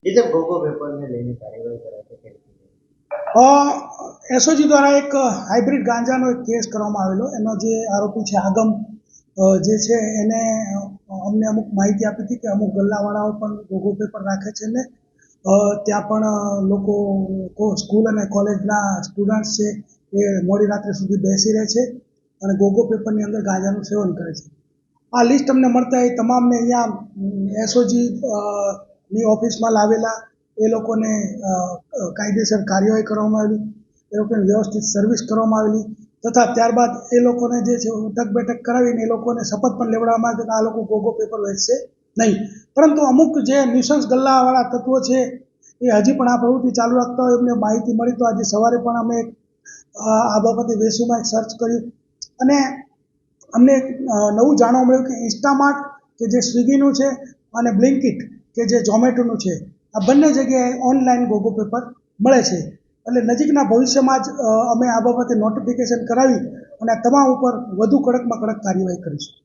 એ તો ગોગો પેપરને લઈને કાર્યવાહી કરાશે કે એસઓજી દ્વારા એક હાઇબ્રિડ ગાંજાનો એક કેસ કરવામાં આવેલો. એનો જે આરોપી છે આગમ જે છે એને અમને અમુક માહિતી આપી હતી કે અમુક ગલ્લાવાળાઓ પણ ગોગો પેપર રાખે છે ને ત્યાં પણ લોકો સ્કૂલ અને કોલેજના સ્ટુડન્ટ્સ છે એ મોડી રાત્રે સુધી બેસી રહે છે અને ગોગો પેપરની અંદર ગાંજાનું સેવન કરે છે. આ લિસ્ટ અમને મળતા એ તમામને અહીંયા એસઓજી ની ઓફિસમાં લાવેલા. એ લોકોને કાયદેસર કાર્યવાહી કરવામાં આવેલી, એ લોકોને વ્યવસ્થિત સર્વિસ કરવામાં આવેલી તથા ત્યારબાદ એ લોકોને જે છે ઉઠક બેઠક કરાવીને એ લોકોને શપથ પણ લેવડાવવામાં આવે કે આ લોકો ગોગો પેપર વેચશે નહીં. પરંતુ અમુક જે નિશંસ ગલ્લાવાળા તત્વો છે એ હજી પણ આ પ્રવૃત્તિ ચાલુ રાખતા હોય એમને માહિતી મળી તો આજે સવારે પણ અમે આ બાબતે વેસુમાં એક સર્ચ કર્યું અને અમને નવું જાણવા મળ્યું કે ઇન્સ્ટામાર્ટ કે જે સ્વિગીનું છે અને બ્લિંકિટ કે જે ઝોમેટોનું છે આ બંને જગ્યાએ ઓનલાઈન ગોગો પેપર મળે છે. એટલે નજીકના ભવિષ્યમાં જ અમે આ બાબતે નોટિફિકેશન કરાવી અને તમામ ઉપર વધુ કડકમાં કડક કાર્યવાહી કરીશું.